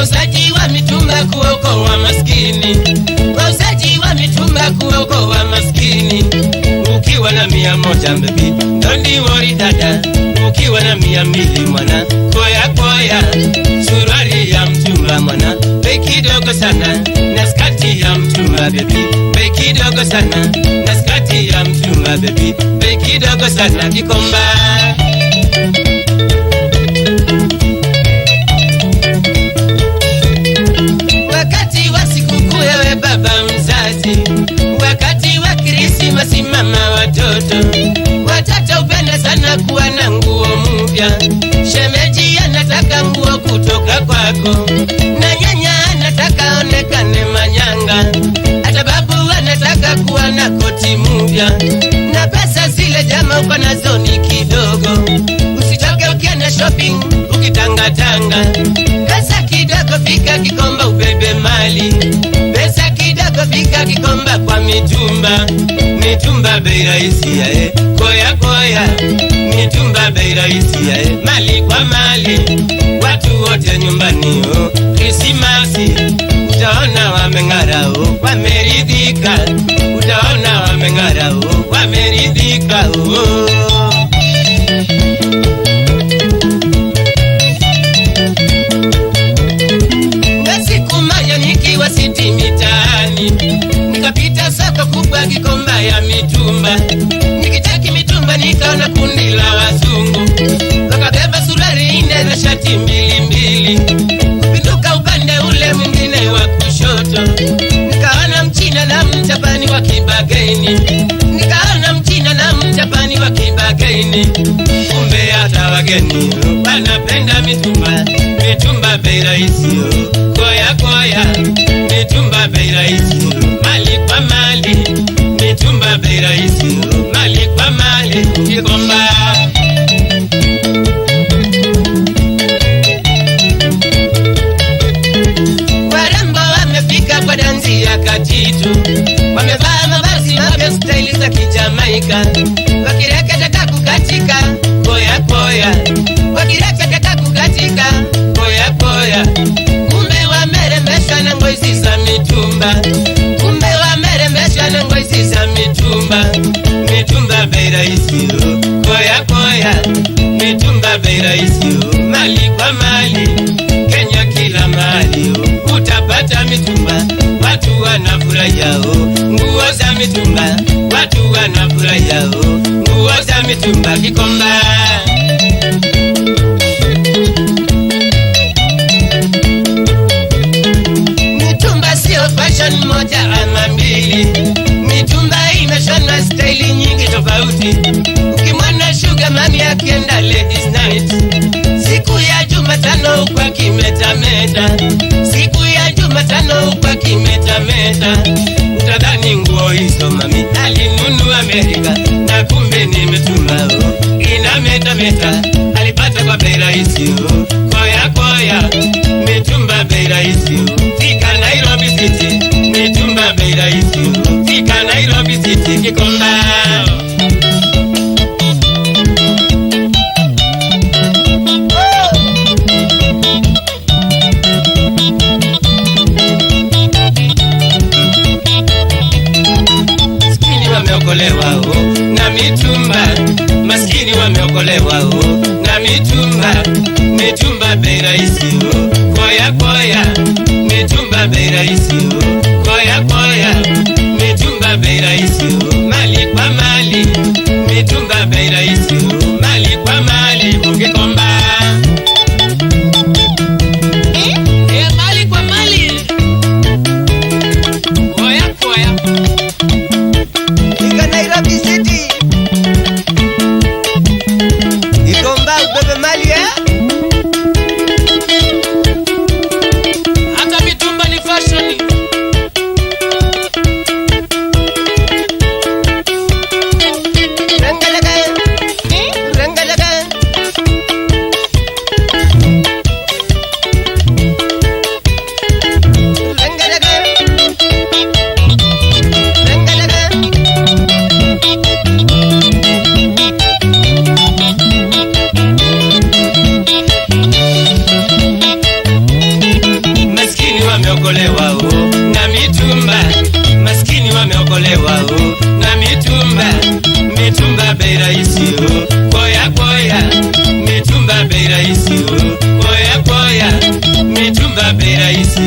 wauzaji wa mitumba kuokoa maskini, wauzaji wa mitumba kuokoa maskini. Ukiwa na 100 baby, don't worry dada, ukiwa na 200 mwana, koya koya, suruali ya mtumba mwana, bei kidogo sana, na skati ya mtumba baby, bei kidogo sana, na skati ya mtumba baby, bei kidogo sana. Kikomba wakati wa sikukuu wewe baba mzazi, wakati wa Krismasi mama watoto, watoto upenda sana kuwa na nguo mpya. Shemeji anataka nguo kutoka kwako, na nyanya anataka onekane manyanga, hata babu anataka kuwa na koti mpya. Na pesa zile jamaa uko nazo ni kidogo, usitoke ukienda shopping ukitangatanga. Pesa kidogo fika Kikomba ubebe mali, pesa kidogo fika Kikomba kwa mitumba. Mitumba bei rahisi ya koya koya, mitumba bei rahisi ya mali kwa mali. Watu wote nyumbani Krismasi utaona wameng'ara wameridhika, utaona wameng'ara wameridhika. Siku moja nikiwa siti mitaani, nikapita soko kubwa Kikomba ya mitumba. Nikitaki mitumba nikaona kundi la wazungu, wakabeba suruali 4 na shati 2 kupinduka upande ule mwingine wa kushoto. Nikaona mchina na mjapani wa kibageni, nikaona mchina na mjapani wa kibageni. Kumbe hata wageni wanapenda mitumba, mitumba bei rahisi koya koya, mitumba bei rahisi mali kwa mali, mitumba bei rahisi mali kwa mali. Kikomba warembo wamefika kwa dansi ya kajitu, wamevaa mavazi mapya staili za Kijamaika, wakireketa kukatika koya koya, wakireketa kukatika koya koya. Kumbe wamerembeshwa na ngozi za mitumba, kumbe wamerembeshwa na ngozi za mitumba. Mitumba bei rahisi koya koya, mitumba bei rahisi mali kwa mali. Kenya kila mahali utapata mitumba, watu wanafurahia nguo za mitumba, watu wanafurahia nguo za mitumba. Kikomba mitumba sio fashion moja ama mbili, mitumba imeshona staili nyingi tofauti. Ukimwona Sugar Mami akienda ladies night, siku ya Jumatano kwa kimetameta, siku ya Jumatano kwa kimetameta, utadhani nguo hizo mami alinunua Amerika, na kumbe ni mitumba inametameta, alipata kwa bei rahisi koya koya, mitumba bei rahisi. Fika Nairobi City, mitumba bei rahisi, fika Nairobi City. Kikomba wameokolewa na mitumba, maskini wameokolewa na mitumba. Mitumba bei rahisi koya koya, mitumba bei rahisi koya koya, mitumba bei rahisi mali kwa mali, mitumba bei rahisi mali kwa mali. Ukikomba mali kwa mali koya koya. Nairobi City, Kikomba ubebe mali hata mitumba ni fashion. wameokolewa na mitumba, maskini wameokolewa na mitumba. Mitumba bei rahisi koya koya, mitumba bei rahisi koya koya, mitumba bei rahisi.